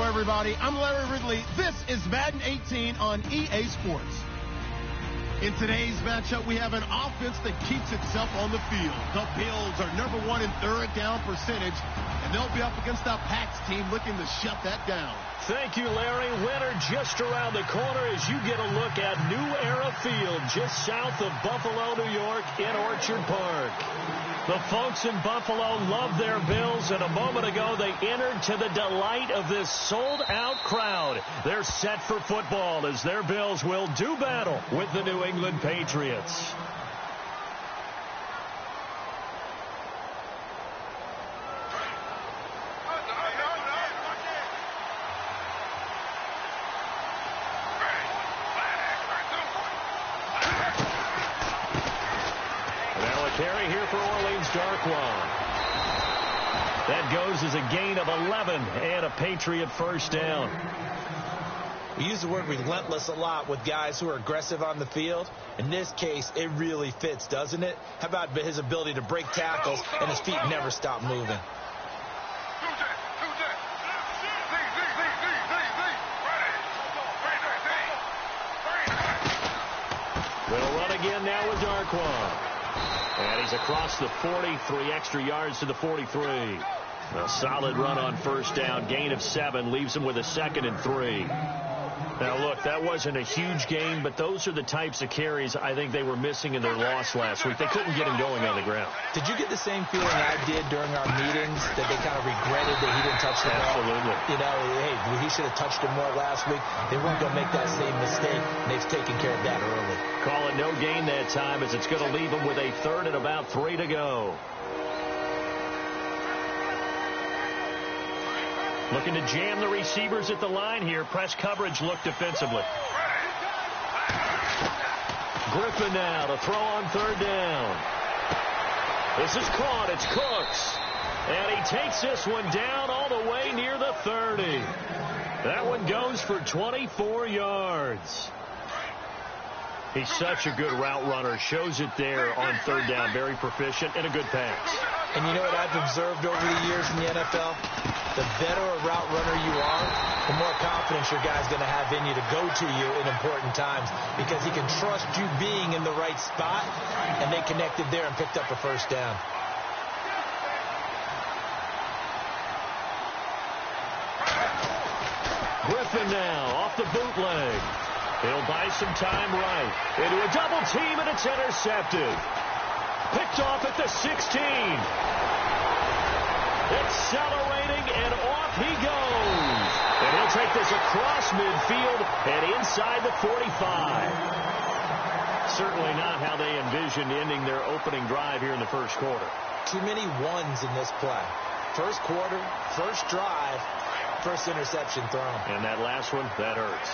everybody. I'm Larry Ridley. This is Madden 18 on EA Sports. In today's matchup, we have an offense that keeps itself on the field. The Bills are number 1 in third down percentage, and they'll be up against the Pats team looking to shut that down. Thank you, Larry. Winter just around the corner as you get a look at New Era Field, just south of Buffalo, New York, in Orchard Park. The folks in Buffalo love their Bills, and a moment ago they entered to the delight of this sold-out crowd. They're set for football as their Bills will do battle with the New England Patriots. Carry here for Orleans Darkwa. That goes as a gain of 11 and a Patriot first down. We use the word relentless a lot with guys who are aggressive on the field. In this case, it really fits, doesn't it? How about his ability to break tackles and his feet never stop moving? They'll run again now with Darkwa. And he's across the 43 extra yards to the 43. A solid run on first down. Gain of 7 leaves him with a 2nd and 3. Now, look, that wasn't a huge gain, but those are the types of carries I think they were missing in their loss last week. They couldn't get him going on the ground. Did you get the same feeling I did during our meetings, that they kind of regretted that he didn't touch the ball? Absolutely. You know, hey, he should have touched him more last week. They weren't going to make that same mistake, and they've taken care of that early. Call it no gain that time as it's going to leave him with a 3rd and about 3 to go. Looking to jam the receivers at the line here. Press coverage look defensively. Griffin now to throw on 3rd down. This is caught. It's Cooks. And he takes this one down all the way near the 30. That one goes for 24 yards. He's such a good route runner. Shows it there on 3rd down. Very proficient and a good pass. And you know what I've observed over the years in the NFL? The better a route runner you are, the more confidence your guy's going to have in you to go to you in important times, because he can trust you being in the right spot, and they connected there and picked up a first down. Griffin now off the bootleg. He'll buy some time right. Into a double team, and it's intercepted. Picked off at the 16. Accelerating, and off he goes. And he'll take this across midfield and inside the 45. Certainly not how they envisioned ending their opening drive here in the first quarter. Too many ones in this play. First quarter, first drive, first interception thrown. And that last one, that hurts.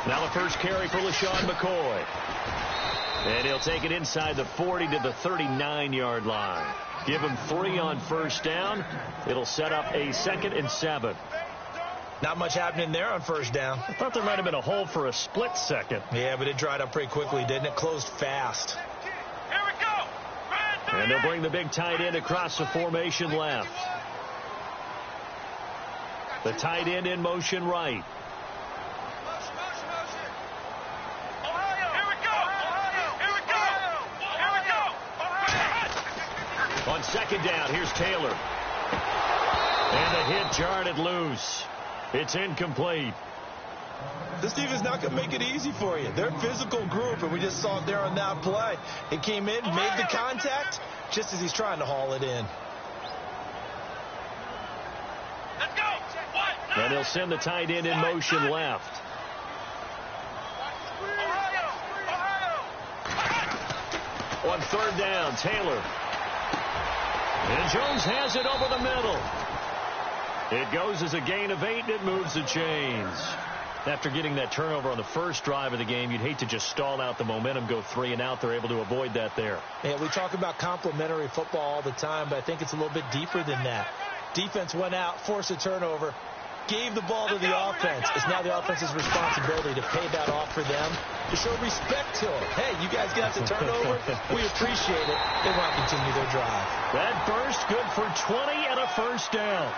Now the first carry for LaShawn McCoy. And he'll take it inside the 40 to the 39-yard line. Give him 3 on first down. It'll set up a 2nd and 7. Not much happening there on first down. I thought there might have been a hole for a split second. Yeah, but it dried up pretty quickly, didn't it? Closed fast. Here we go. And they'll bring the big tight end across the formation left. The tight end in motion right. On second down, here's Taylor. And the hit jarred it loose. It's incomplete. This defense not going to make it easy for you. They're a physical group, and we just saw it there on that play. It came in, made the contact, just as he's trying to haul it in. Let's go. And he'll send the tight end in motion left. On 3rd down, Taylor. And Jones has it over the middle. It goes as a gain of 8, and it moves the chains. After getting that turnover on the first drive of the game, you'd hate to just stall out the momentum, go 3 and out. They're able to avoid that there. Yeah, we talk about complementary football all the time, but I think it's a little bit deeper than that. Defense went out, forced a turnover, gave the ball to the offense. It's now the offense's responsibility to pay that off for them, to show respect to them. Hey, you guys got the turnover. We appreciate it. They want to continue their drive. That burst good for 20 and a first down.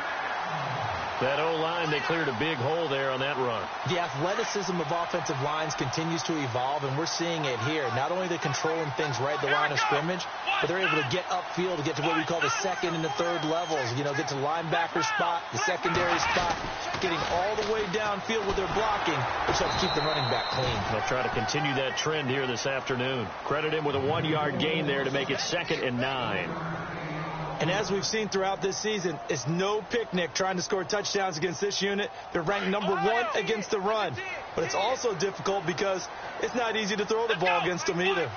That O-line, they cleared a big hole there on that run. The athleticism of offensive lines continues to evolve, and we're seeing it here. Not only they're controlling things right at the line of scrimmage, but they're able to get upfield to get to what we call the second and the third levels. You know, get to linebacker spot, the secondary spot, getting all the way downfield with their blocking, which helps keep the running back clean. They'll try to continue that trend here this afternoon. Credit him with a 1-yard gain there to make it 2nd and 9. And as we've seen throughout this season, it's no picnic trying to score touchdowns against this unit. They're ranked number 1 against the run. But it's also difficult because it's not easy to throw the ball against them either.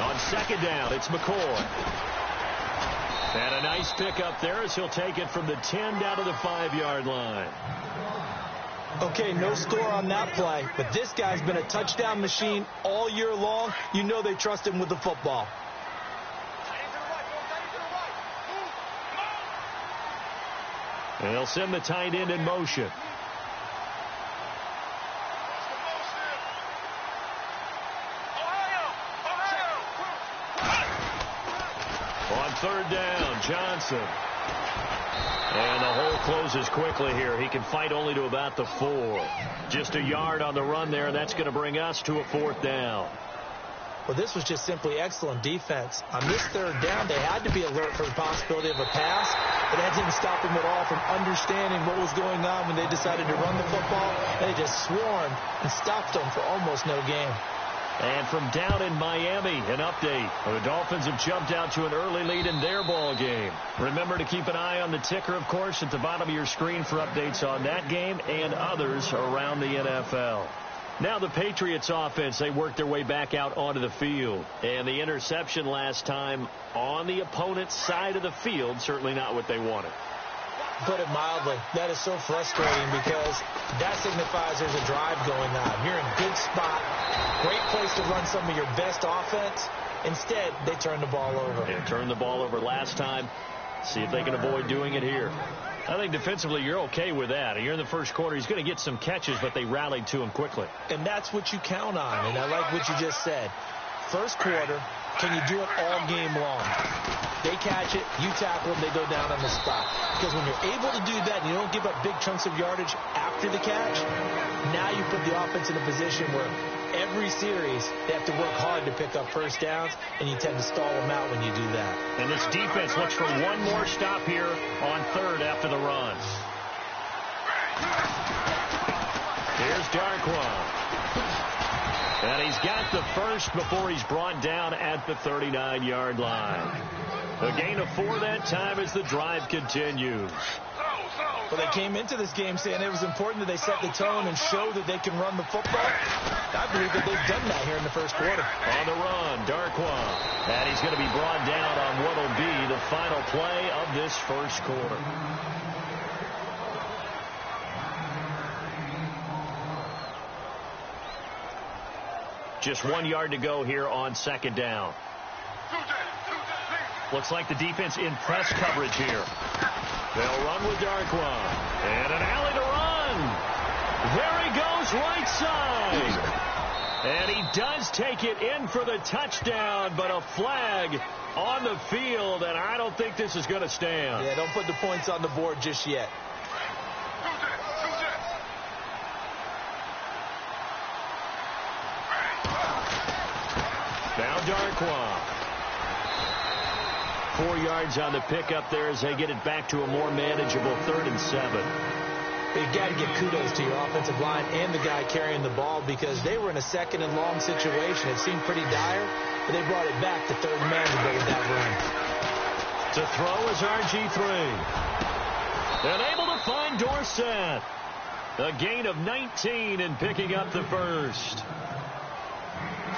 On 2nd down, it's McCoy. And a nice pickup there as he'll take it from the 10 down to the 5-yard line. Okay, no score on that play, but this guy's been a touchdown machine all year long. You know they trust him with the football. And they'll send the tight end in motion. On 3rd down, Johnson. And the hole closes quickly here. He can fight only to about the 4. Just a yard on the run there, and that's going to bring us to a 4th down. Well, this was just simply excellent defense. On this 3rd down, they had to be alert for the possibility of a pass, but that didn't stop them at all from understanding what was going on when they decided to run the football. They just swarmed and stopped them for almost no gain. And from down in Miami, an update. The Dolphins have jumped out to an early lead in their ball game. Remember to keep an eye on the ticker, of course, at the bottom of your screen for updates on that game and others around the NFL. Now the Patriots offense, they worked their way back out onto the field. And the interception last time on the opponent's side of the field, certainly not what they wanted. Put it mildly, that is so frustrating because that signifies there's a drive going on. You're in a good spot, great place to run some of your best offense. Instead, they turn the ball over. They turned the ball over last time. See if they can avoid doing it here. I think defensively you're okay with that. You're in the first quarter. He's going to get some catches, but they rallied to him quickly. And that's what you count on, and I like what you just said. First quarter, can you do it all game long? They catch it, you tackle them, they go down on the spot. Because when you're able to do that and you don't give up big chunks of yardage after the catch, now you put the offense in a position where every series they have to work hard to pick up first downs, and you tend to stall them out when you do that. And this defense looks for one more stop here on 3rd after the run. Here's Darquan. And he's got the first before he's brought down at the 39-yard line. A gain of 4 that time as the drive continues. Well, they came into this game saying it was important that they set the tone and show that they can run the football. I believe that they've done that here in the first quarter. On the run, Darquan. And he's going to be brought down on what will be the final play of this first quarter. Just 1 yard to go here on 2nd down. Looks like the defense in press coverage here. They'll run with Darquan. And an alley to run. There he goes right side. And he does take it in for the touchdown, but a flag on the field, and I don't think this is going to stand. Yeah, don't put the points on the board just yet. Now Darquan. 4 yards on the pickup there as they get it back to a more manageable 3rd and 7. You've got to give kudos to your offensive line and the guy carrying the ball because they were in a 2nd and long situation. It seemed pretty dire, but they brought it back to 3rd and manageable with that run. To throw is RG3. And able to find Dorsett. A gain of 19 and picking up the first.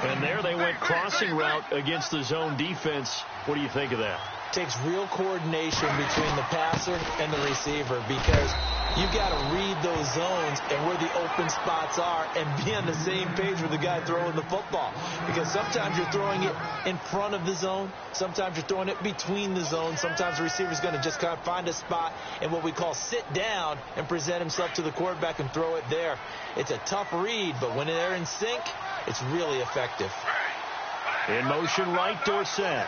And there they went crossing route against the zone defense. What do you think of that? Takes real coordination between the passer and the receiver because You've got to read those zones and where the open spots are and be on the same page with the guy throwing the football. Because sometimes you're throwing it in front of the zone. Sometimes you're throwing it between the zones. Sometimes the receiver's going to just kind of find a spot and what we call sit down and present himself to the quarterback and throw it there. It's a tough read, but when they're in sync, it's really effective. In motion right, Dorsett.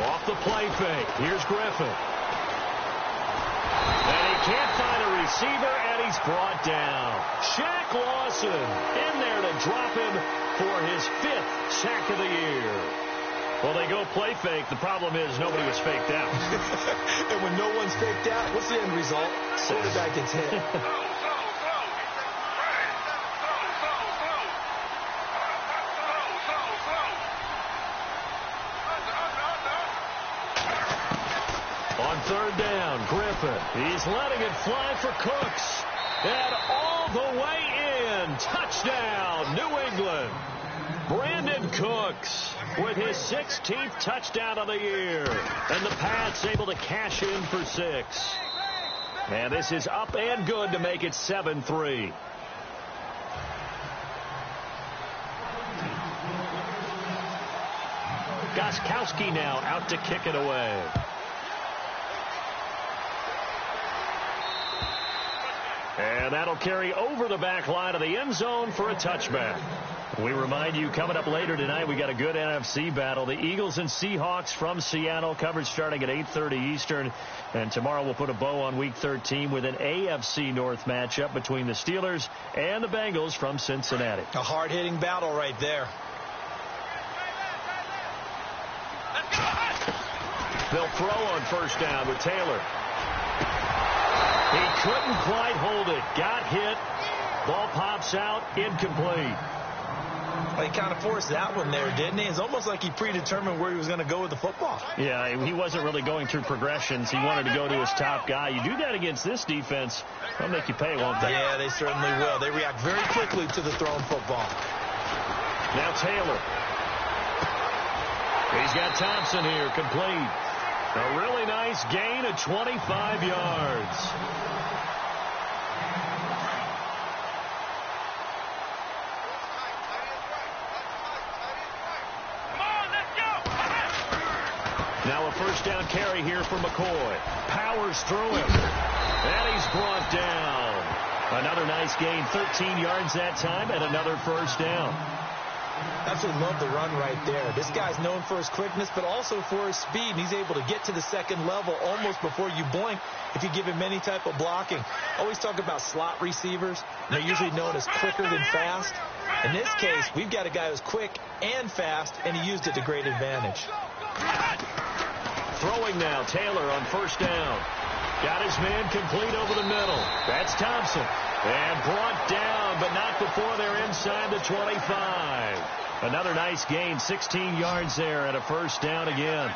Off the play fake. Here's Griffin. And he can't find a receiver, and he's brought down. Shaq Lawson in there to drop him for his 5th sack of the year. Well, they go play fake. The problem is nobody was faked out. And when no one's faked out, what's the end result? Quarterback gets hit. On 3rd down, Griffin. He's letting it fly for Cooks. And all the way in. Touchdown, New England. Brandon Cooks with his 16th touchdown of the year. And the Pats able to cash in for 6. And this is up and good to make it 7-3. Gostkowski now out to kick it away. And that'll carry over the back line of the end zone for a touchback. We remind you, coming up later tonight, we got a good NFC battle. The Eagles and Seahawks from Seattle, coverage starting at 8:30 Eastern. And tomorrow we'll put a bow on Week 13 with an AFC North matchup between the Steelers and the Bengals from Cincinnati. A hard-hitting battle right there. They'll throw on 1st down with Taylor. He couldn't quite hold it. Got hit. Ball pops out. Incomplete. Well, he kind of forced that one there, didn't he? It's almost like he predetermined where he was going to go with the football. Yeah, he wasn't really going through progressions. He wanted to go to his top guy. You do that against this defense, they'll make you pay, won't they? Yeah, they certainly will. They react very quickly to the thrown football. Now Taylor. He's got Thompson here, complete. A really nice gain of 25 yards. Now a 1st down carry here for McCoy. Powers through him. And he's brought down. Another nice gain, 13 yards that time, and another 1st down. Absolutely love the run right there. This guy's known for his quickness, but also for his speed. He's able to get to the 2nd level almost before you blink if you give him any type of blocking. Always talk about slot receivers. They're usually known as quicker than fast. In this case, we've got a guy who's quick and fast, and he used it to great advantage. Throwing now, Taylor on 1st down. Got his man complete over the middle. That's Thompson. And brought down, but not before they're inside the 25. Another nice gain, 16 yards there, and a 1st down again.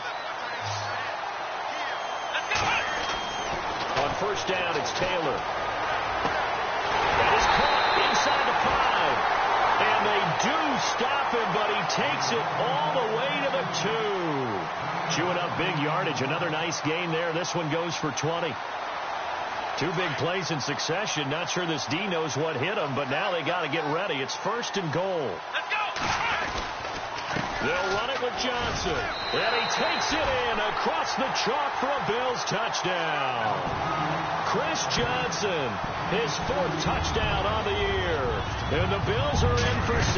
On 1st down, it's Taylor. That is caught inside the 5. And they do stop him, but he takes it all the way to the 2. Chewing up big yardage. Another nice gain there. This one goes for 20. 2 big plays in succession. Not sure this D knows what hit him, but now they got to get ready. It's 1st and goal. Let's go. They'll run it with Johnson. And he takes it in across the chalk for a Bills touchdown. Chris Johnson, his 4th touchdown on the year. And the Bills are in for 6.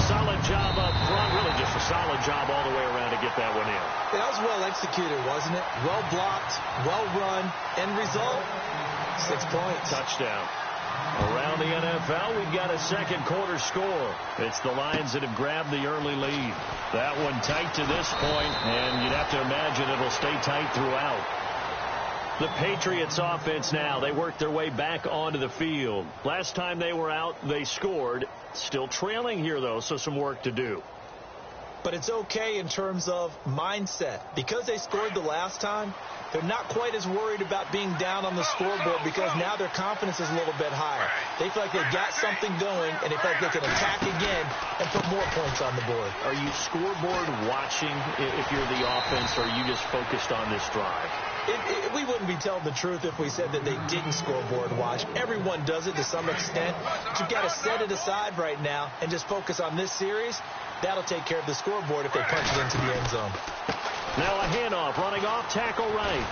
Solid job up front. Really just a solid job all the way around to get that one in. That was well executed, wasn't it? Well blocked, well run. End result, 6 points. Touchdown. Around the NFL, we've got a 2nd quarter score. It's the Lions that have grabbed the early lead. That one tight to this point, and you'd have to imagine it'll stay tight throughout. The Patriots offense now, they worked their way back onto the field. Last time they were out, they scored. Still trailing here, though, so some work to do. but it's okay in terms of mindset. Because they scored the last time, they're not quite as worried about being down on the scoreboard because now their confidence is a little bit higher. They feel like they've got something going, and they feel like they can attack again and put more points on the board. Are you scoreboard watching if you're the offense, or are you just focused on this drive? We wouldn't be telling the truth if we said that they didn't scoreboard watch. Everyone does it to some extent. But you've got to set it aside right now and just focus on this series. That'll take care of the scoreboard if they punch it into the end zone. Now a handoff, running off, tackle right.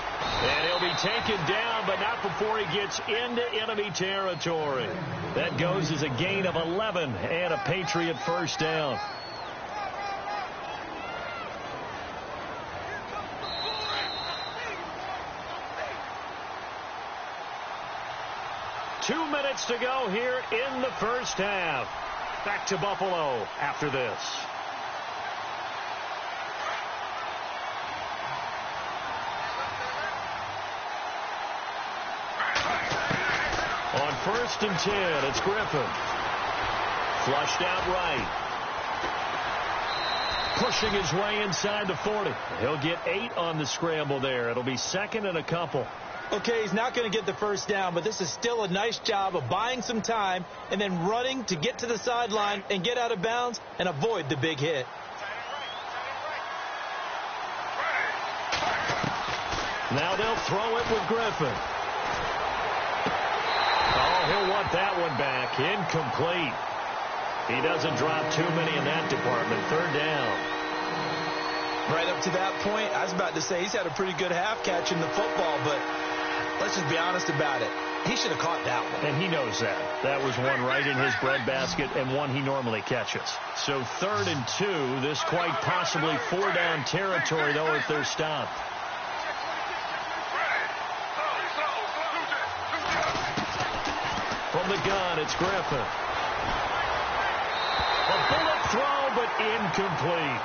And he'll be taken down, but not before he gets into enemy territory. That goes as a gain of 11 and a Patriot first down. Two minutes to go here in the first half. Back to Buffalo after this. On 1st and 10, it's Griffin. Flushed out right. Pushing his way inside the 40. He'll get 8 on the scramble there. It'll be 2nd and a couple. Okay, he's not going to get the first down, but this is still a nice job of buying some time and then running to get to the sideline and get out of bounds and avoid the big hit. Now they'll throw it with Griffin. Oh, he'll want that one back. Incomplete. He doesn't drop too many in that department. 3rd down. Right up to that point, I was about to say he's had a pretty good half catching the football, but let's just be honest about it. He should have caught that one. And he knows that. That was one right in his breadbasket and one he normally catches. So 3rd and 2, this quite possibly 4-down territory, though, if they're stopped. From the gun, it's Griffin. A bullet throw, but incomplete.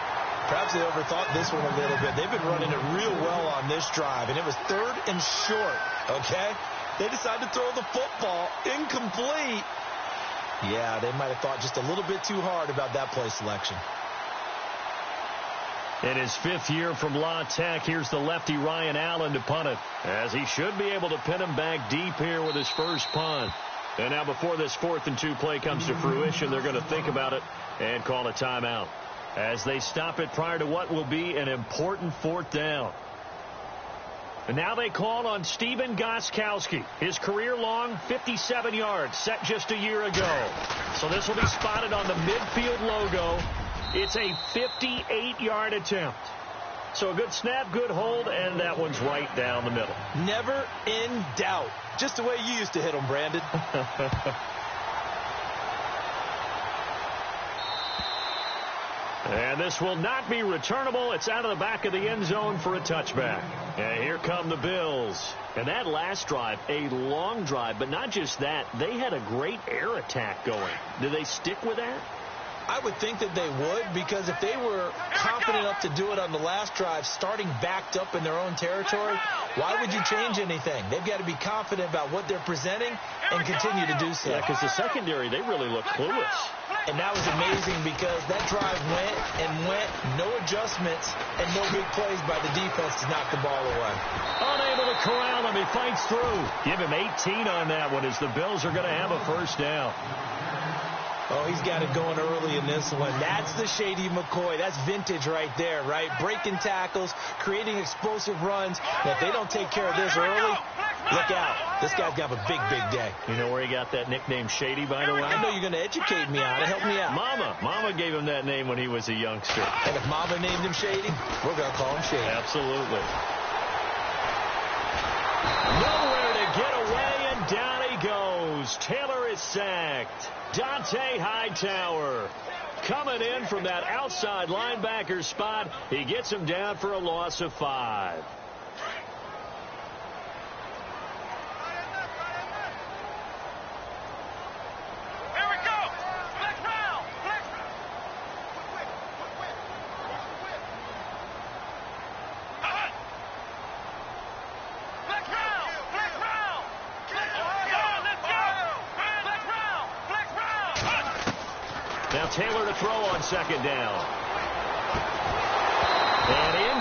Perhaps they overthought this one a little bit. They've been running it real well on this drive, and it was 3rd and short, okay? They decided to throw the football incomplete. Yeah, they might have thought just a little bit too hard about that play selection. In his 5th year from La Tech, here's the lefty Ryan Allen to punt it, as he should be able to pin him back deep here with his first punt. And now before this 4th and 2 play comes to fruition, they're going to think about it and call a timeout as they stop it prior to what will be an important 4th down. And now they call on Steven Gostkowski. His career-long 57 yards set just a year ago. So this will be spotted on the midfield logo. It's a 58-yard attempt. So a good snap, good hold, and that one's right down the middle. Never in doubt. Just the way you used to hit them, Brandon. And this will not be returnable. It's out of the back of the end zone for a touchback. And here come the Bills. And that last drive, a long drive, but not just that. They had a great air attack going. Do they stick with that? I would think that they would, because if they were confident enough to do it on the last drive, starting backed up in their own territory, why would you change anything? They've got to be confident about what they're presenting and continue to do so. Yeah, because the secondary, they really look clueless. And that was amazing because that drive went and went, no adjustments, and no big plays by the defense to knock the ball away. Unable to corral him, he fights through. Give him 18 on that one as the Bills are going to have a first down. Oh, he's got it going early in this one. That's the Shady McCoy. That's vintage right there, right? Breaking tackles, creating explosive runs. And if they don't take care of this early, look out. This guy's going to have a big, big day. You know where he got that nickname Shady, by the way? I know you're going to educate me on it. Help me out. Mama gave him that name when he was a youngster. And if Mama named him Shady, we're going to call him Shady. Absolutely. Nowhere to get away, and down he goes. Taylor is sacked. Dante Hightower coming in from that outside linebacker spot. He gets him down for a loss of 5. Here we go. Flex round. Flex. Flex round. Flex round. Let's go. Flex round. Flex round. Now Taylor to throw on 2nd down.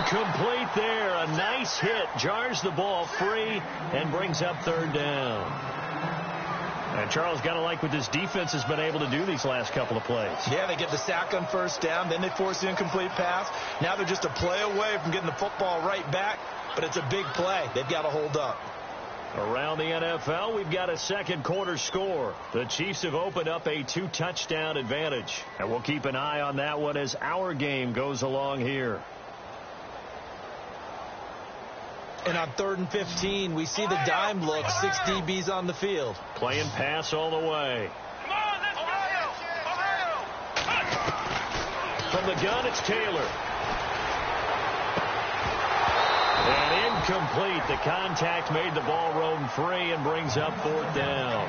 Incomplete there. A nice hit. Jars the ball free and brings up third down. And Charles, got to like what this defense has been able to do these last couple of plays. Yeah, they get the sack on first down. Then they force the incomplete pass. Now they're just a play away from getting the football right back. But it's a big play. They've got to hold up. Around the NFL, we've got a second quarter score. The Chiefs have opened up a 2-touchdown advantage. And we'll keep an eye on that one as our game goes along here. And on 3rd and 15, we see the dime look. 6 DBs on the field. Playing pass all the way. Come on, let's go. From the gun, it's Taylor. And incomplete. The contact made the ball roam free and brings up 4th down.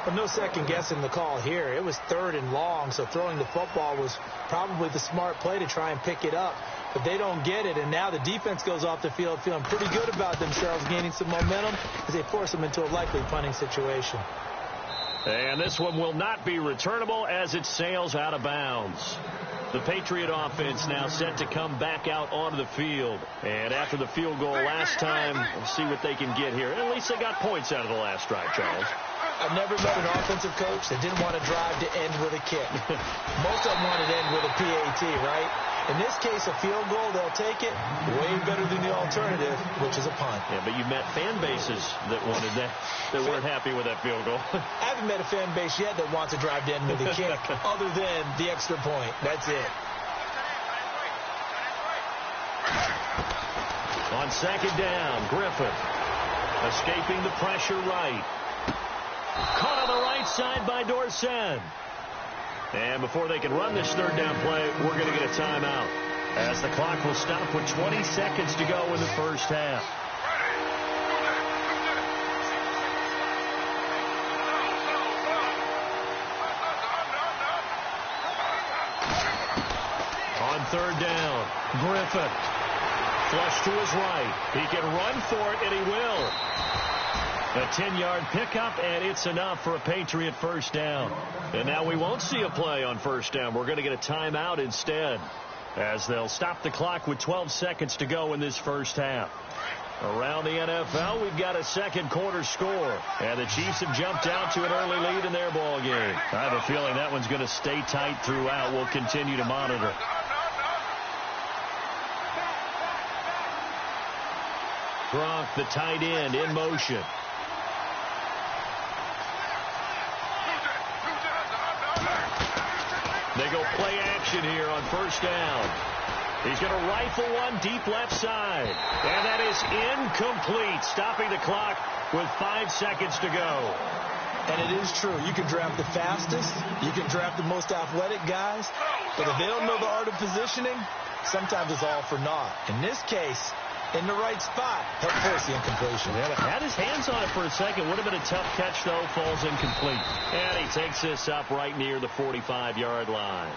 But no second guessing the call here. It was 3rd and long, so throwing the football was probably the smart play to try and pick it up. But they don't get it, and now the defense goes off the field feeling pretty good about themselves, gaining some momentum as they force them into a likely punting situation. And this one will not be returnable as it sails out of bounds. The Patriot offense now set to come back out onto the field. And after the field goal last time, we'll see what they can get here. At least they got points out of the last drive, Charles. I've never met an offensive coach that didn't want to drive to end with a kick. Most of them want to end with a PAT, right? In this case, a field goal, they'll take it. Way better than the alternative, which is a punt. Yeah, but you met fan bases that wanted that, that weren't happy with that field goal. I haven't met a fan base yet that wants to drive to end with a kick other than the extra point. That's it. On 2nd down, Griffin escaping the pressure right. Caught on the right side by Dorsett. And before they can run this 3rd down play, we're going to get a timeout, as the clock will stop with 20 seconds to go in the first half. On 3rd down, Griffin. Flush to his right. He can run for it, and he will. A 10-yard pickup, and it's enough for a Patriot first down. And now we won't see a play on first down. We're going to get a timeout instead, as they'll stop the clock with 12 seconds to go in this first half. Around the NFL, we've got a second quarter score, and the Chiefs have jumped out to an early lead in their ball game. I have a feeling that one's going to stay tight throughout. We'll continue to monitor. Gronk, the tight end, in motion. They go play action here on first down. He's going to rifle one deep left side. And that is incomplete, stopping the clock with 5 seconds to go. And it is true. You can draft the fastest. You can draft the most athletic guys. But if they don't know the art of positioning, sometimes it's all for naught. In this case, in the right spot, help force the incompletion. Yeah, had his hands on it for a second. Would have been a tough catch, though. Falls incomplete. And he takes this up right near the 45-yard line.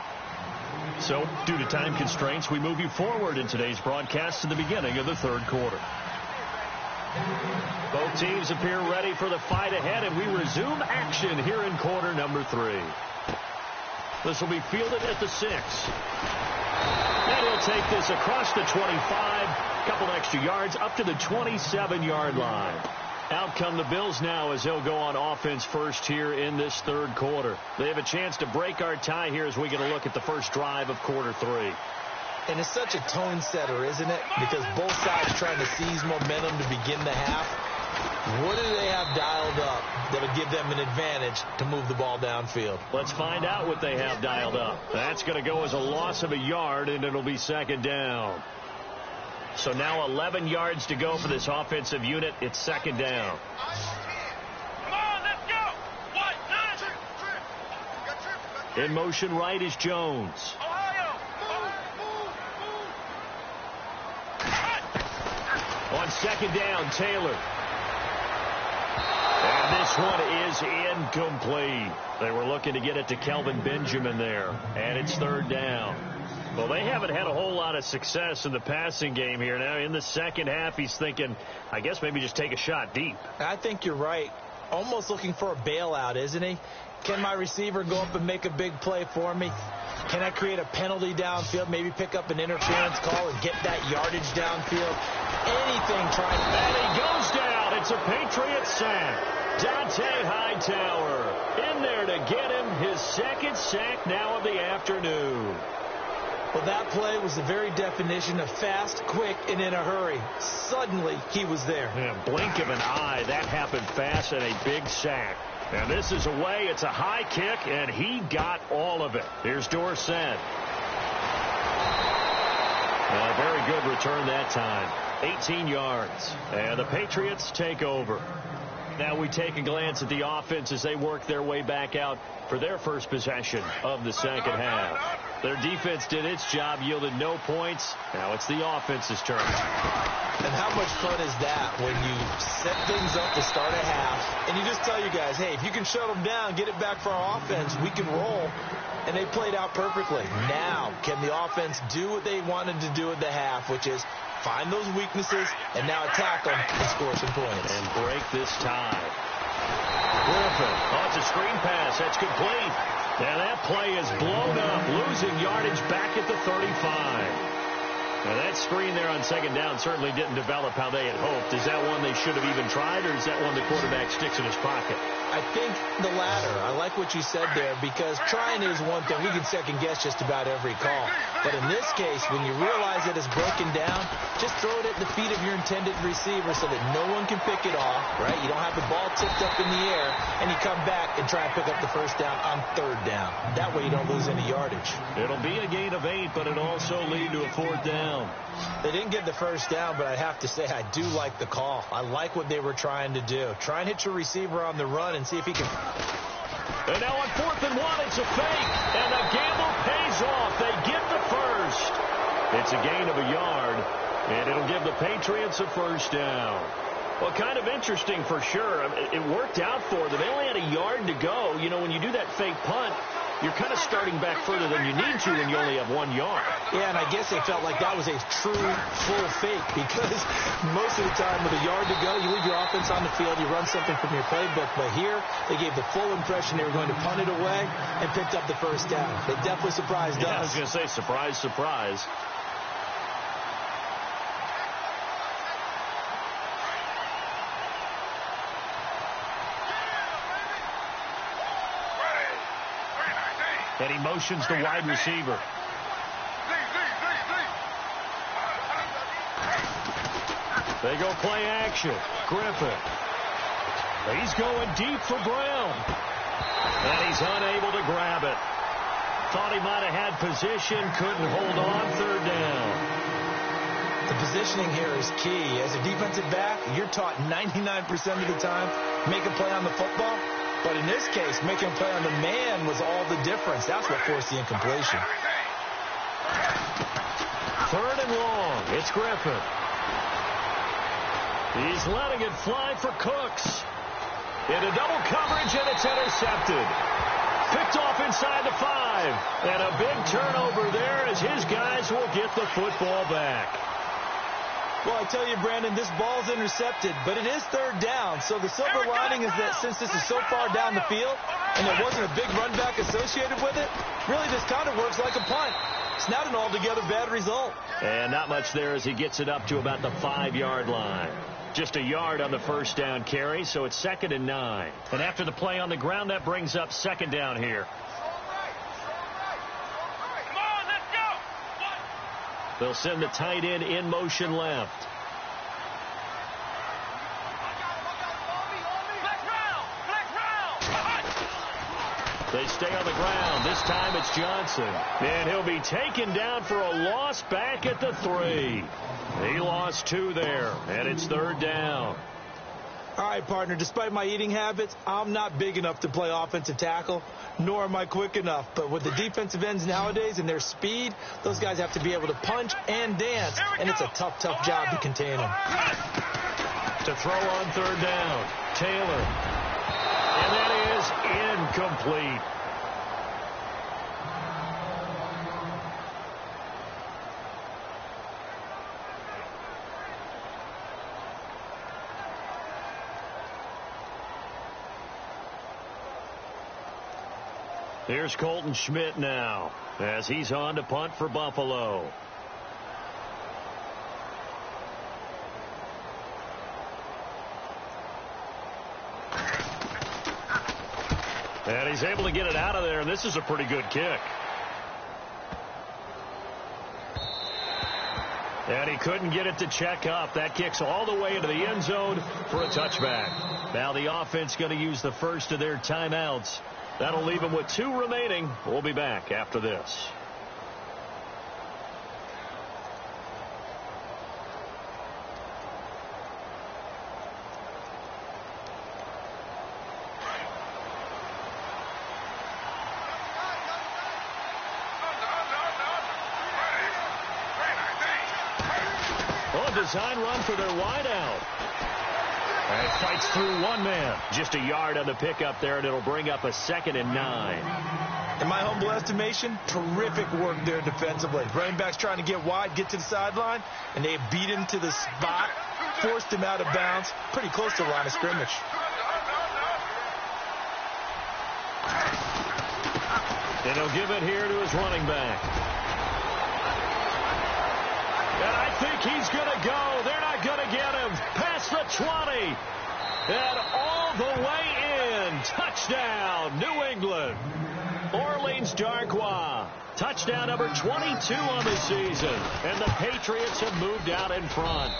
So, due to time constraints, we move you forward in today's broadcast to the beginning of the 3rd quarter. Both teams appear ready for the fight ahead, and we resume action here in quarter number 3. This will be fielded at the 6. And he'll take this across the 25, couple extra yards, up to the 27-yard line. Out come the Bills now as they'll go on offense first here in this 3rd quarter. They have a chance to break our tie here as we get a look at the first drive of quarter 3. And it's such a tone setter, isn't it? Because both sides trying to seize momentum to begin the half. What do they have dialed up that'll give them an advantage to move the ball downfield? Let's find out what they have dialed up. That's going to go as a loss of a yard, and it'll be 2nd down. So now 11 yards to go for this offensive unit. It's 2nd down. Come on, let's go. 1, 2. In motion right is Jones. Ohio. On 2nd down, Taylor. And this one is incomplete. They were looking to get it to Kelvin Benjamin there. And it's 3rd down. Well, they haven't had a whole lot of success in the passing game here. Now, in the second half, he's thinking, I guess maybe just take a shot deep. I think you're right. Almost looking for a bailout, isn't he? Can my receiver go up and make a big play for me? Can I create a penalty downfield, maybe pick up an interference call and get that yardage downfield? Anything trying to... And he goes down. It's a Patriot sack. Jjae Hightower in there to get him his second sack now of the afternoon. Well, that play was the very definition of fast, quick, and in a hurry. Suddenly, he was there. Yeah, blink of an eye. That happened fast and a big sack. And this is away. It's a high kick, and he got all of it. Here's Dorsett. A very good return that time. 18 yards. And the Patriots take over. Now we take a glance at the offense as they work their way back out for their first possession of the second half. Their defense did its job, yielded no points. Now it's the offense's turn. And how much fun is that when you set things up to start a half, and you just tell you guys, hey, if you can shut them down, get it back for our offense, we can roll. And they played out perfectly. Now, can the offense do what they wanted to do at the half, which is find those weaknesses and now attack them and score some points. And break this tie. Griffin. Oh, it's a screen pass. That's complete. And that play is blown up, losing yardage back at the 35. Now, that screen there on second down certainly didn't develop how they had hoped. Is that one they should have even tried, or is that one the quarterback sticks in his pocket? I think the latter. I like what you said there, because trying is one thing. We can second-guess just about every call. But in this case, when you realize that it's broken down, just throw it at the feet of your intended receiver so that no one can pick it off, right? You don't have the ball tipped up in the air, and you come back and try and pick up the first down on third down. That way you don't lose any yardage. It'll be a gain of 8, but it'll also lead to a fourth down. They didn't get the first down, but I have to say I do like the call. I like what they were trying to do. Try and hit your receiver on the run and see if he can... And now on 4th and 1, it's a fake. And the gamble pays off. They get the first. It's a gain of a yard, and it'll give the Patriots a first down. Well, kind of interesting for sure. It worked out for them. They only had a yard to go. You know, when you do that fake punt, you're kind of starting back further than you need to when you only have 1 yard. Yeah, and I guess they felt like that was a true full fake, because most of the time with a yard to go, you leave your offense on the field, you run something from your playbook. But here, they gave the full impression they were going to punt it away and picked up the first down. They definitely surprised us. I was going to say, surprise, surprise. And he motions the wide receiver. They go play action. Griffin. He's going deep for Brown. And he's unable to grab it. Thought he might have had position. Couldn't hold on. Third down. The positioning here is key. As a defensive back, you're taught 99% of the time, make a play on the football. But in this case, making a play on the man was all the difference. That's what forced the incompletion. 3rd and long. It's Griffin. He's letting it fly for Cooks. Into double coverage, and it's intercepted. Picked off inside the 5. And a big turnover there as his guys will get the football back. Well, I tell you, Brandon, this ball's intercepted, but it is 3rd down. So the silver lining is that since this is so far down the field and there wasn't a big run back associated with it, really this kind of works like a punt. It's not an altogether bad result. And not much there as he gets it up to about the 5-yard line. Just a yard on the first down carry, so it's 2nd and 9. And after the play on the ground, that brings up 2nd down here. They'll send the tight end in motion left. They stay on the ground. This time it's Johnson. And he'll be taken down for a loss back at the 3. He lost 2 there, and it's 3rd down. All right, partner, despite my eating habits, I'm not big enough to play offensive tackle, nor am I quick enough. But with the defensive ends nowadays and their speed, those guys have to be able to punch and dance, and it's a tough, tough job to contain them. To throw on 3rd down, Taylor. And that is incomplete. Here's Colton Schmidt now as he's on to punt for Buffalo. And he's able to get it out of there, and this is a pretty good kick. And he couldn't get it to check up. That kicks all the way into the end zone for a touchback. Now the offense going to use the first of their timeouts. That'll leave them with 2 remaining. We'll be back after this. Design run for their wideout. And fights through one man. Just a yard on the pickup there, and it'll bring up a 2nd and 9. In my humble estimation, terrific work there defensively. Running backs trying to get wide, get to the sideline, and they beat him to the spot, forced him out of bounds, pretty close to the line of scrimmage. And he'll give it here to his running back. And I think he's going to go. They're not going to get him. Past the 20. And all the way in. Touchdown, New England. Orleans Darkwa. Touchdown number 22 on the season. And the Patriots have moved out in front.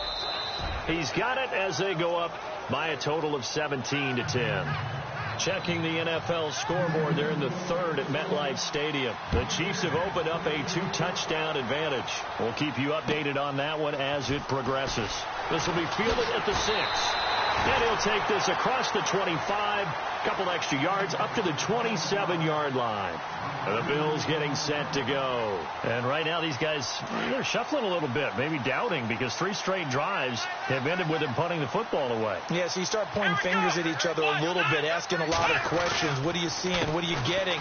He's got it as they go up by a total of 17-10. Checking the NFL scoreboard, they're in the 3rd at MetLife Stadium. The Chiefs have opened up a 2-touchdown advantage. We'll keep you updated on that one as it progresses. This will be fielded at the 6. And he'll take this across the 25, couple extra yards up to the 27-yard line. And the Bills getting set to go. And right now these guys, they're shuffling a little bit, maybe doubting, because 3 straight drives have ended with them punting the football away. Yeah, so you start pointing fingers at each other a little bit, asking a lot of questions. What are you seeing? What are you getting?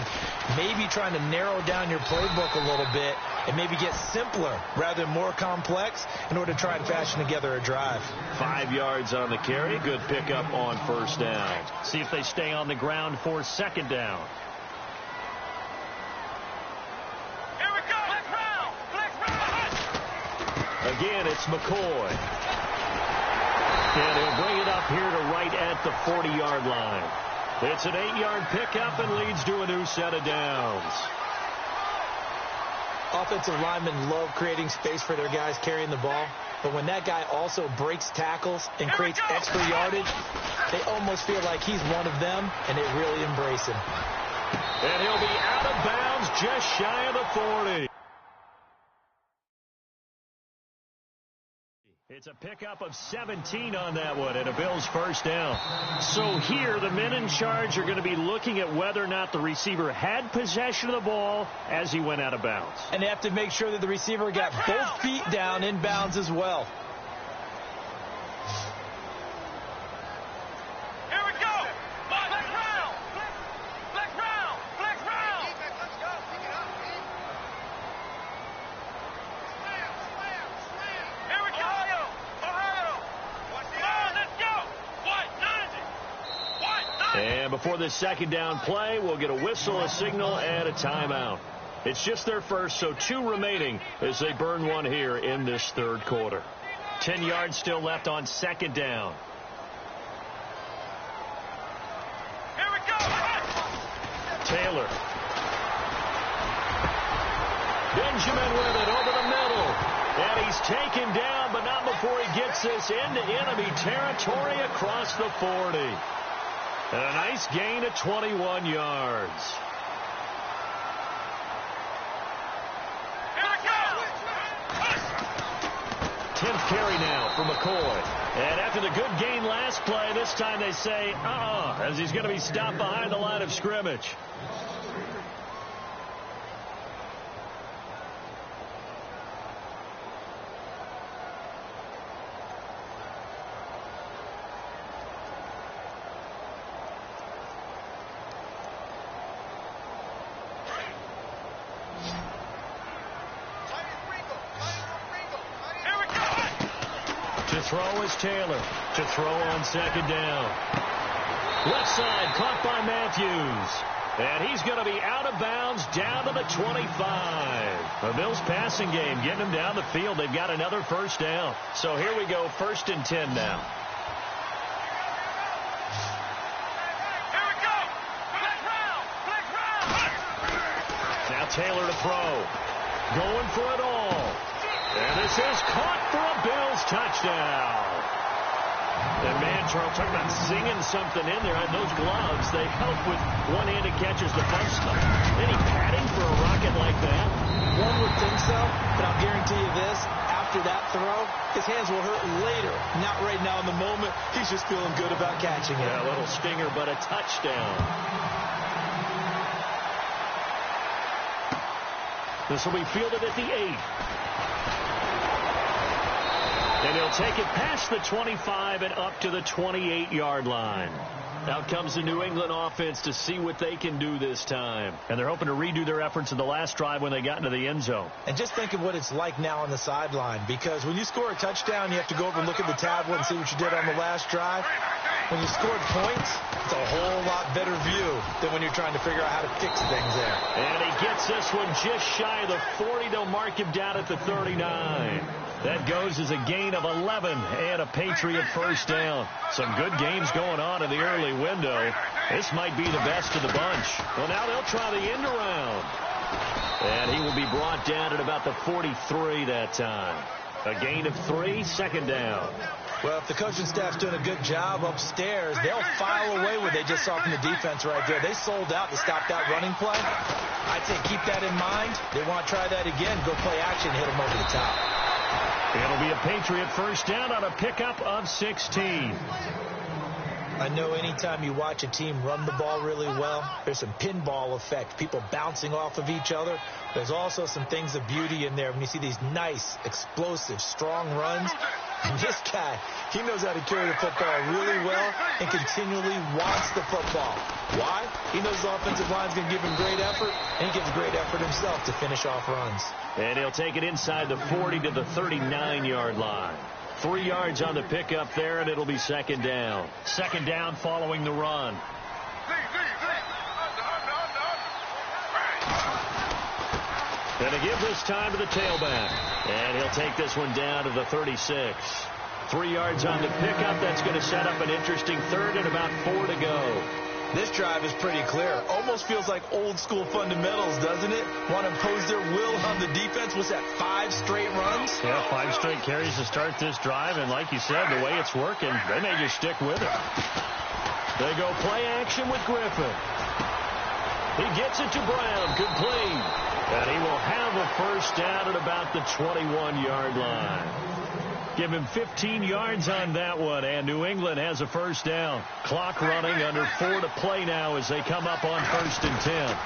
Maybe trying to narrow down your playbook a little bit and maybe get simpler rather than more complex in order to try and fashion together a drive. 5 yards on the carry. Good pickup on 1st down. See if they stay on the ground for 2nd down. Again, it's McCoy. And he'll bring it up here to right at the 40-yard line. It's an 8-yard pickup and leads to a new set of downs. Offensive linemen love creating space for their guys carrying the ball. But when that guy also breaks tackles and creates extra yardage, they almost feel like he's one of them, and they really embrace him. And he'll be out of bounds just shy of the 40. It's a pickup of 17 on that one and a Bills 1st down. So here the men in charge are going to be looking at whether or not the receiver had possession of the ball as he went out of bounds. And they have to make sure that the receiver got both feet down in bounds as well. Here we go. Flex round. Flex round. Flex round. Let's go. Pick it up. Here we go. Ohio. Come on, let's go. What? 90. And before this 2nd down play, we'll get a whistle, a signal, and a timeout. It's just their first, so 2 remaining as they burn one here in this 3rd quarter. 10 yards still left on 2nd down. Here we go. Taylor. Benjamin with it over the middle. And he's taken down, but not before he gets this into enemy territory across the 40. And a nice gain of 21 yards. Here we go. 10th carry now for McCoy. And after the good gain last play, this time they say, as he's going to be stopped behind the line of scrimmage. Throw is Taylor to throw on 2nd down. Left side caught by Matthews. And he's going to be out of bounds down to the 25. The Bills passing game getting them down the field. They've got another first down. So here we go, 1st and 10 now. Here we go. Flex round. Flex round. Now Taylor to throw. Going for it all. And this is caught for a Bills touchdown. And man, Charles, talking about singing something in there. Those gloves, they help with one-handed catches to punch stuff. Any padding for a rocket like that? One would think so, but I'll guarantee you this. After that throw, his hands will hurt later. Not right now in the moment. He's just feeling good about catching it. Yeah, a little stinger, but a touchdown. This will be fielded at the 8. And he'll take it past the 25 and up to the 28-yard line. Out comes the New England offense to see what they can do this time. And they're hoping to redo their efforts in the last drive when they got into the end zone. And just think of what it's like now on the sideline. Because when you score a touchdown, you have to go over and look at the tablet and see what you did on the last drive. When you scored points, it's a whole lot better view than when you're trying to figure out how to fix things there. And he gets this one just shy of the 40. They'll mark him down at the 39. That goes as a gain of 11 and a Patriot first down. Some good games going on in the early window. This might be the best of the bunch. Well, now they'll try the end around. And he will be brought down at about the 43 that time. A gain of 3, 2nd down. Well, if the coaching staff's doing a good job upstairs, they'll file away what they just saw from the defense right there. They sold out to stop that running play. I'd say keep that in mind. They want to try that again. Go play action, hit them over the top. It'll be a Patriot first down on a pickup of 16. I know anytime you watch a team run the ball really well, there's some pinball effect, people bouncing off of each other. There's also some things of beauty in there when you see these nice, explosive, strong runs. And this guy, he knows how to carry the football really well and continually wants the football. Why? He knows the offensive line's going to give him great effort, and he gives great effort himself to finish off runs. And he'll take it inside the 40 to the 39-yard line. 3 yards on the pickup there, and it'll be 2nd down. 2nd down following the run. And to give this time to the tailback. And he'll take this one down to the 36. 3 yards on the pickup. That's going to set up an interesting 3rd and about 4 to go. This drive is pretty clear. Almost feels like old school fundamentals, doesn't it? Want to impose their will on the defense. What's that, 5 straight runs? Yeah, 5 straight carries to start this drive. And like you said, the way it's working, they may just stick with it. They go play action with Griffin. He gets it to Brown. Complete. And he will have a first down at about the 21-yard line. Give him 15 yards on that one, and New England has a first down. Clock running, under 4 to play now as they come up on 1st and 10.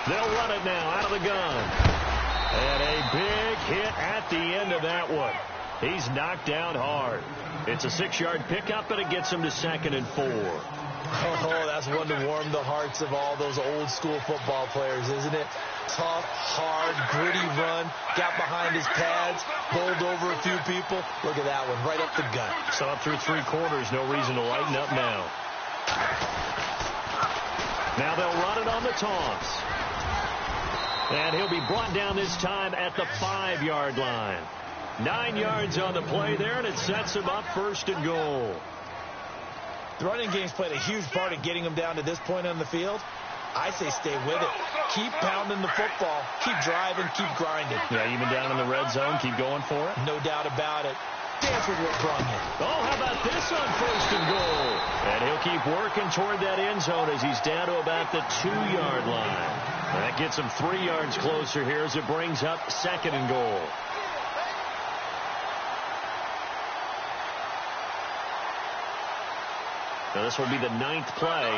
They'll run it now out of the gun. And a big hit at the end of that one. He's knocked down hard. It's a 6-yard pickup, and it gets him to 2nd and 4. Oh, that's one to warm the hearts of all those old school football players, isn't it? Tough, hard, gritty run, got behind his pads, bowled over a few people. Look at that one, right up the gut. So up through 3 quarters, no reason to lighten up now. Now they'll run it on the toss. And he'll be brought down this time at the 5-yard line. 9 yards on the play there, and it sets him up 1st and goal. The running game's played a huge part in getting him down to this point on the field. I say stay with it. Keep pounding the football. Keep driving. Keep grinding. Yeah, even down in the red zone, keep going for it. No doubt about it. Dance with what brung you. Oh, how about this on 1st and goal? And he'll keep working toward that end zone as he's down to about the 2-yard line. That gets him 3 yards closer here as it brings up 2nd and goal. Now this will be the 9th play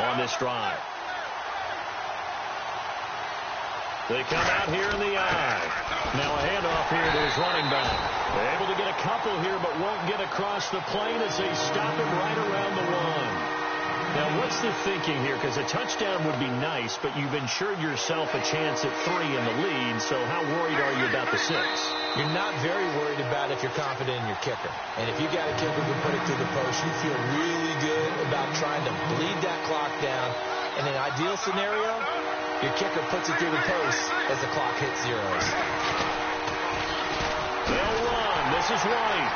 on this drive. They come out here in the eye. Now a handoff here to his running back. They're able to get a couple here, but won't get across the plane as they stop him right around the 1. Now, what's the thinking here? Because a touchdown would be nice, but you've ensured yourself a chance at 3 in the lead, so how worried are you about the 6? You're not very worried about it if you're confident in your kicker. And if you got a kicker who can put it through the post, you feel really good about trying to bleed that clock down, In an ideal scenario, your kicker puts it through the post as the clock hits zeros. They'll run. This is White.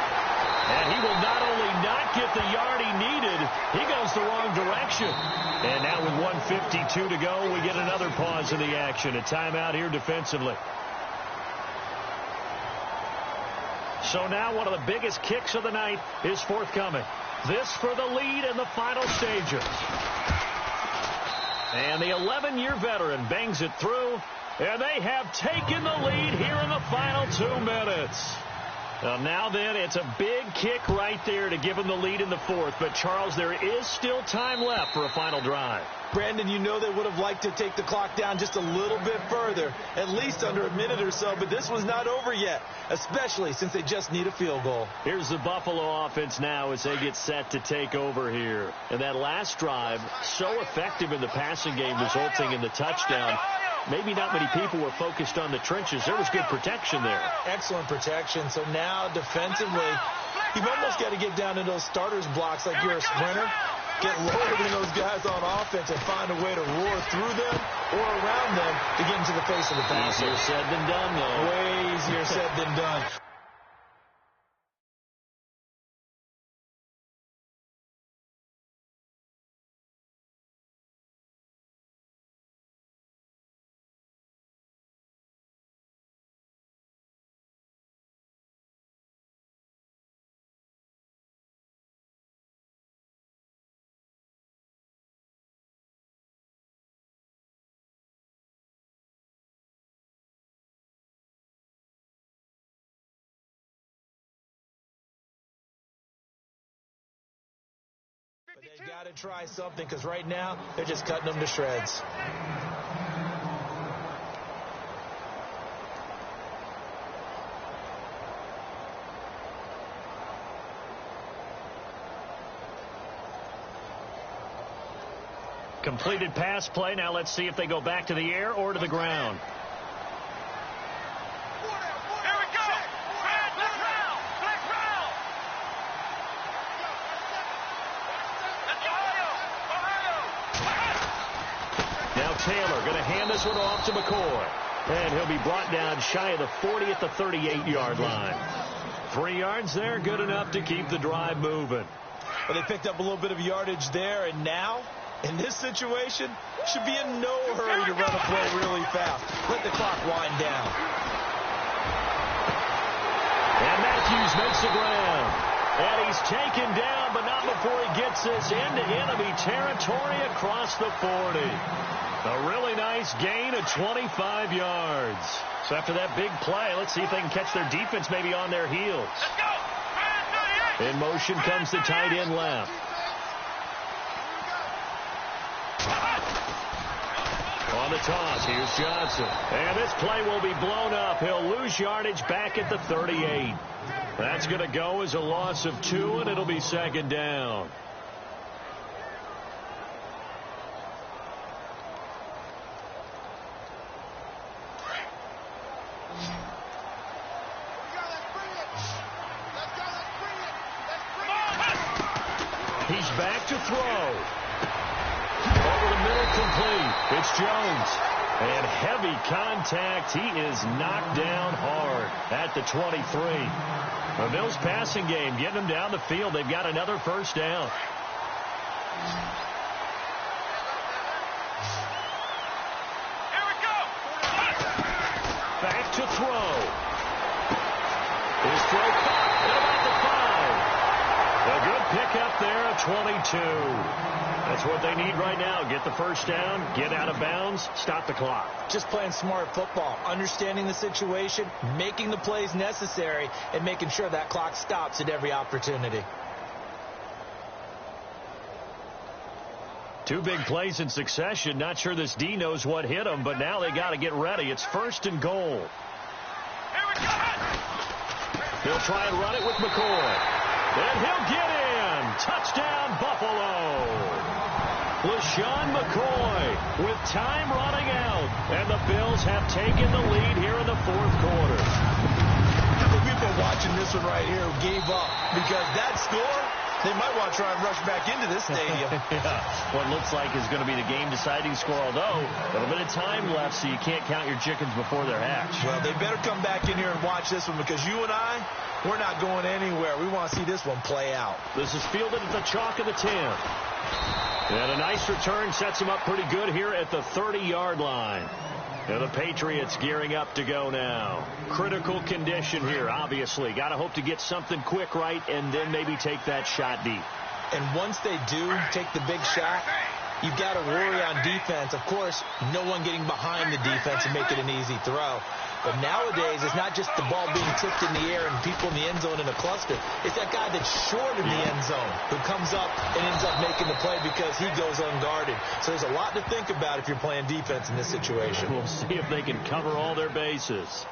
And he will not only not get the yard he needed, he goes the wrong direction. And now with 1:52 to go, we get another pause in the action. A timeout here defensively. So now one of the biggest kicks of the night is forthcoming. This for the lead in the final stages. And the 11-year veteran bangs it through, and they have taken the lead here in the final 2 minutes. Well, now then, it's a big kick right there to give them the lead in the fourth. But, Charles, there is still time left for a final drive. Brandon, you know they would have liked to take the clock down just a little bit further, at least under a minute or so, but this was not over yet, especially since they just need a field goal. Here's the Buffalo offense now as they get set to take over here. And that last drive, so effective in the passing game, resulting in the touchdown. Maybe not many people were focused on the trenches. There was good protection there. Excellent protection. So now defensively, you've almost got to get down in those starters blocks like you're a sprinter. Get loaded in those guys on offense and find a way to roar through them or around them to get into the face of the passer. Easier said than done, though. Way easier said than done. But they've got to try something because right now they're just cutting them to shreds. Completed pass play. Now let's see if they go back to the air or to the ground. Taylor going to hand this one off to McCoy. And he'll be brought down shy of the 40 at the 38-yard line. 3 yards there, good enough to keep the drive moving. Well, they picked up a little bit of yardage there, and now, in this situation, should be in no hurry to run a play really fast. Let the clock wind down. And Matthews makes the ground. And he's taken down, but not before he gets this into enemy territory across the 40. A really nice gain of 25 yards. So after that big play, let's see if they can catch their defense maybe on their heels. In motion comes the tight end left. On the toss, here's Johnson. And this play will be blown up. He'll lose yardage back at the 38. That's going to go as a loss of 2, and it'll be second down. He's back to throw. Over the middle, complete. It's Jones. And heavy contact. He is knocked down hard at the 23. The Bills passing game getting them down the field. They've got another first down. Here we go. Back to throw. His throw caught at about the 5. A good pickup there at 22. That's what they need right now. Get the first down, get out of bounds, stop the clock. Just playing smart football, understanding the situation, making the plays necessary, and making sure that clock stops at every opportunity. 2 big plays in succession. Not sure this D knows what hit him, but now they got to get ready. It's first and goal. Here we go. He'll try and run it with McCoy. And he'll get in. Touchdown, Buffalo. LaShawn McCoy with time running out. And the Bills have taken the lead here in the fourth quarter. We've been watching this one right here who gave up because that score They might want to try and rush back into this stadium. Yeah. What looks like is going to be the game-deciding score, although a little bit of time left, so you can't count your chickens before they're hatched. Well, they better come back in here and watch this one, because you and I, we're not going anywhere. We want to see this one play out. This is fielded at the chalk of the 10. And a nice return sets him up pretty good here at the 30-yard line. And the Patriots gearing up to go now. Critical condition here, obviously. Got to hope to get something quick right and then maybe take that shot deep. And once they do take the big shot, you've got to worry on defense. Of course, no one getting behind the defense and make it an easy throw. But nowadays, it's not just the ball being tipped in the air and people in the end zone in a cluster. It's that guy that's short in the end zone who comes up and ends up making the play because he goes unguarded. So there's a lot to think about if you're playing defense in this situation. We'll see if they can cover all their bases.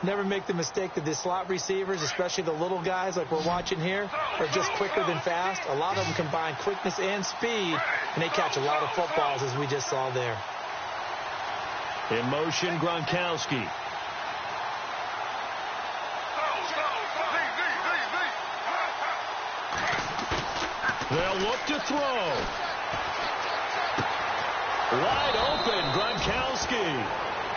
Never make the mistake that the slot receivers, especially the little guys like we're watching here, are just quicker than fast. A lot of them combine quickness and speed, and they catch a lot of footballs, as we just saw there. In motion, Gronkowski. They'll look to throw. Wide open, Gronkowski.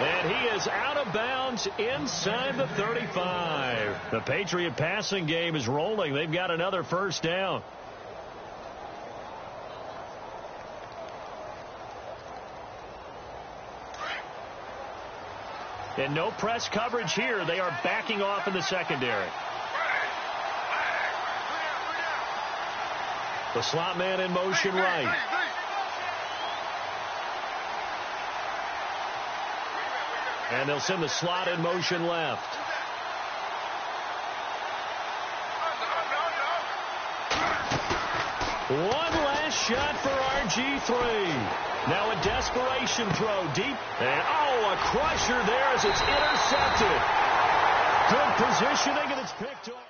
And he is out of bounds inside the 35. The Patriot passing game is rolling. They've got another first down. And no press coverage here. They are backing off in the secondary. The slot man in motion right. And they'll send the slot in motion left. One last shot for RG3. Now a desperation throw deep. And, a crusher there as it's intercepted. Good positioning, and it's picked off.